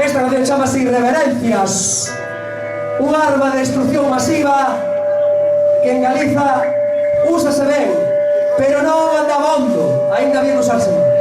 Esta canción chamase Irreverencias, un arma de destrucción masiva que en Galiza úsase ben, pero non anda abondo, ainda bien usarse máis.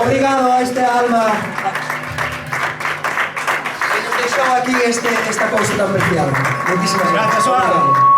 Obrigado a este alma que nos deixou aquí esta cousa tan preciada. Moitísimas gracias.